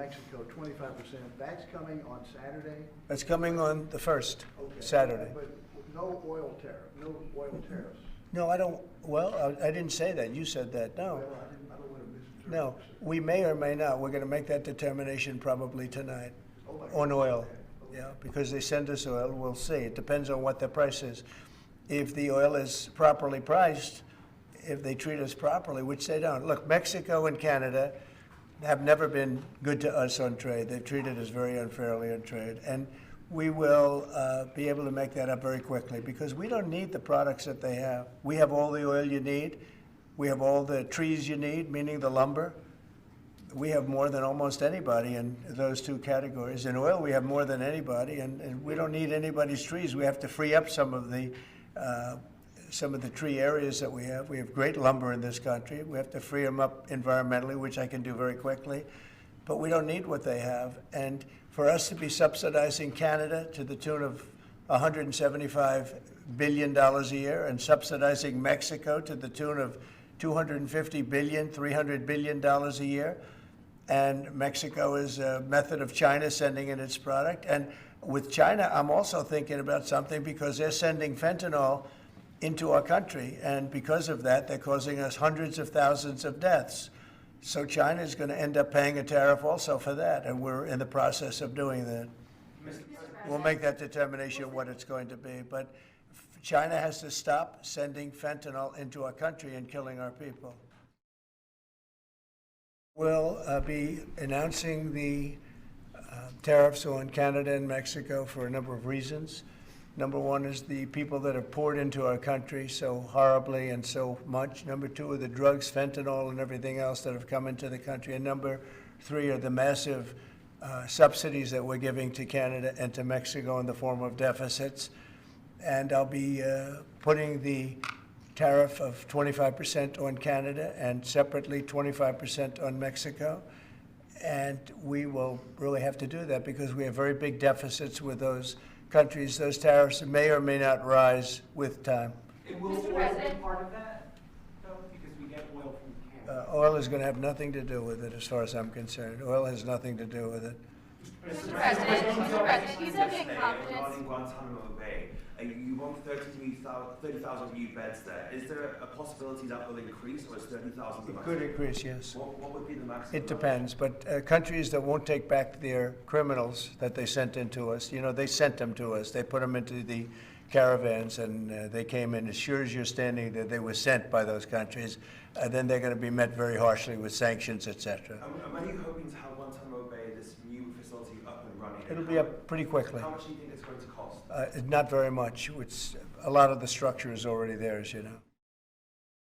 Mexico, 25%. That's coming on Saturday? That's coming on the 1st, Okay. Saturday. But no oil tariff, no oil tariffs. No, I don't, well, I didn't say that. You said that, no. Well, I don't want to misinterpret. No, we may or may not. We're going to make that determination probably tonight Oh, on oil. okay. Yeah, because they send us oil, we'll see. It depends on what the price is. If the oil is properly priced, if they treat us properly, which they don't. Look, Mexico and Canada have never been good to us on trade. They've treated us very unfairly on trade. And we will be able to make that up very quickly because we don't need the products that they have. We have all the oil you need. We have all the trees you need, meaning the lumber. We have more than almost anybody in those two categories. In oil, we have more than anybody, and we don't need anybody's trees. We have to free up some of the tree areas that we have. We have great lumber in this country. We have to free them up environmentally, which I can do very quickly. But we don't need what they have. And for us to be subsidizing Canada to the tune of $175 billion a year and subsidizing Mexico to the tune of $250 billion, $300 billion a year, and Mexico is a method of China sending in its product. And with China, I'm also thinking about something because they're sending fentanyl into our country, and because of that, they're causing us hundreds of thousands of deaths. So China is going to end up paying a tariff also for that, and we're in the process of doing that. We'll make that determination what it's going to be, but China has to stop sending fentanyl into our country and killing our people. We'll be announcing the tariffs on Canada and Mexico for a number of reasons. Number one is the people that have poured into our country so horribly and so much. Number two are the drugs, fentanyl, and everything else that have come into the country. And number three are the massive subsidies that we're giving to Canada and to Mexico in the form of deficits. And I'll be putting the tariff of 25% on Canada and separately 25% on Mexico. And we will really have to do that because we have very big deficits with those countries. Those tariffs may or may not rise with time. Will oil be part of that, though? Because we get oil from Canada. Oil is going to have nothing to do with it as far as I'm concerned. Oil has nothing to do with it. Mr. President, you said in confidence. Regarding Guantanamo Bay, you want 30,000 new beds there. Is there a possibility that will increase, or is 30,000? It could increase, yes. What would be the maximum? It depends, but countries that won't take back their criminals that they sent into us, you know, they sent them to us. They put them into the caravans, and they came in. As sure as you're standing there, they were sent by those countries. Then they're going to be met very harshly with sanctions, etc. And when are you hoping to have Guantanamo Bay, this new facility, up and running? It'll be up pretty quickly. How much do you think it's going to cost? Not very much. A lot of the structure is already there, as you know.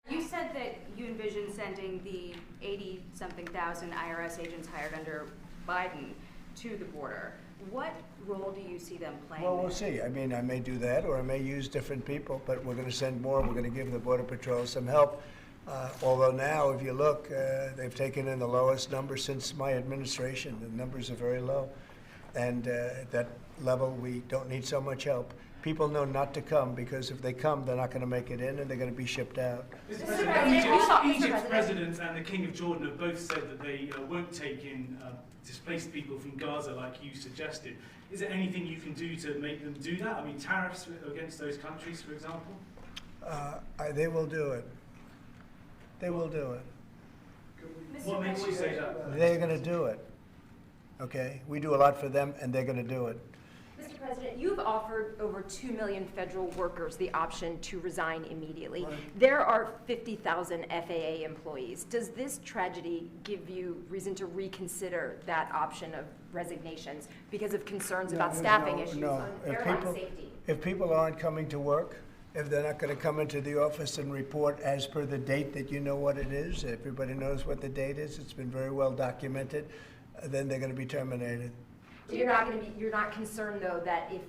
You said that you envision sending the 80-something thousand IRS agents hired under Biden to the border. What role do you see them playing? Well, we'll see. I mean, I may do that, or I may use different people, but we're going to send more. We're going to give the Border Patrol some help. Although now, if you look, they've taken in the lowest number since my administration. The numbers are very low. And at that level, we don't need so much help. People know not to come because if they come, they're not going to make it in and they're going to be shipped out. Mr. President, Egypt's president and the King of Jordan have both said that they won't take in displaced people from Gaza like you suggested. Is there anything you can do to make them do that? I mean, tariffs against those countries, for example? They will do it. They will do it. What makes you say that? They're going to do it. Okay? We do a lot for them, and they're going to do it. Mr. President, you've offered over 2 million federal workers the option to resign immediately. Right. There are 50,000 FAA employees. Does this tragedy give you reason to reconsider that option of resignations because of concerns about staffing issues on airline safety? If people aren't coming to work, if they're not going to come into the office and report as per the date that you know what it is, everybody knows what the date is, it's been very well documented, then they're going to be terminated. So you're not concerned though that if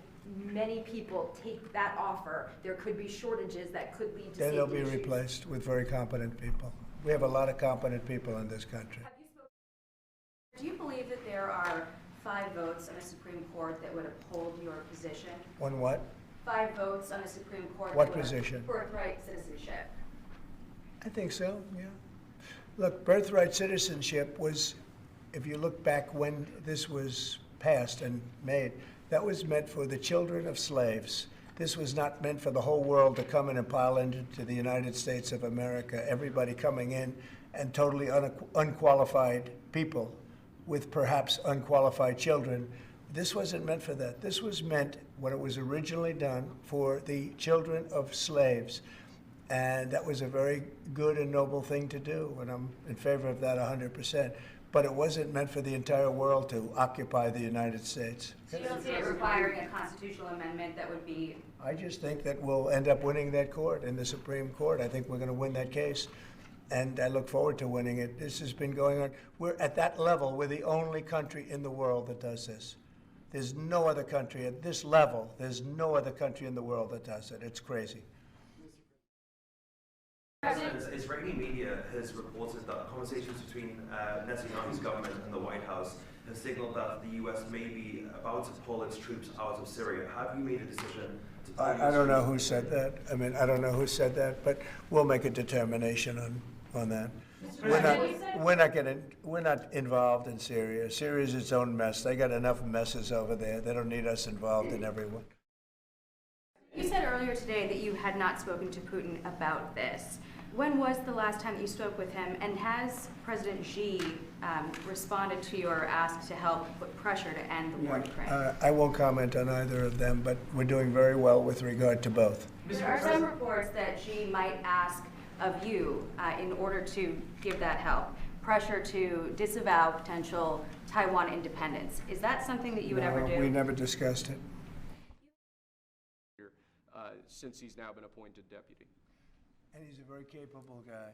many people take that offer, there could be shortages that could lead to Then safety they'll be issues? replaced with very competent people. We have a lot of competent people in this country. Do you believe that there are 5 votes on a Supreme Court that would uphold your position? On what? 5 votes on a Supreme Court. What that would position? Birthright citizenship. I think so, yeah. Look, birthright citizenship was if you look back when this was passed and made, that was meant for the children of slaves. This was not meant for the whole world to come in and pile into the United States of America, everybody coming in and totally unqualified people with perhaps unqualified children. This wasn't meant for that. This was meant, when it was originally done, for the children of slaves. And that was a very good and noble thing to do, and I'm in favor of that 100%. But it wasn't meant for the entire world to occupy the United States. So you don't see it requiring a constitutional amendment that would be? I just think that we'll end up winning that court in the Supreme Court. I think we're going to win that case, and I look forward to winning it. This has been going on. We're at that level. We're the only country in the world that does this. There's no other country at this level. There's no other country in the world that does it. It's crazy. Israeli media has reported that conversations between Netanyahu's government and the White House have signaled that the U.S. may be about to pull its troops out of Syria. Have you made a decision to pull I don't know who said that. I mean, I don't know who said that, but we'll make a determination on that. We're not involved in Syria. Syria is its own mess. They got enough messes over there. They don't need us involved in everyone. You said earlier today that you had not spoken to Putin about this. When was the last time that you spoke with him, and has President Xi responded to your ask to help put pressure to end the war in Ukraine? I won't comment on either of them, but we're doing very well with regard to both. There are some reports that Xi might ask of you, in order to give that help, pressure to disavow potential Taiwan independence. Is that something that you would ever do? We never discussed it. Since he's now been appointed deputy. And he's a very capable guy.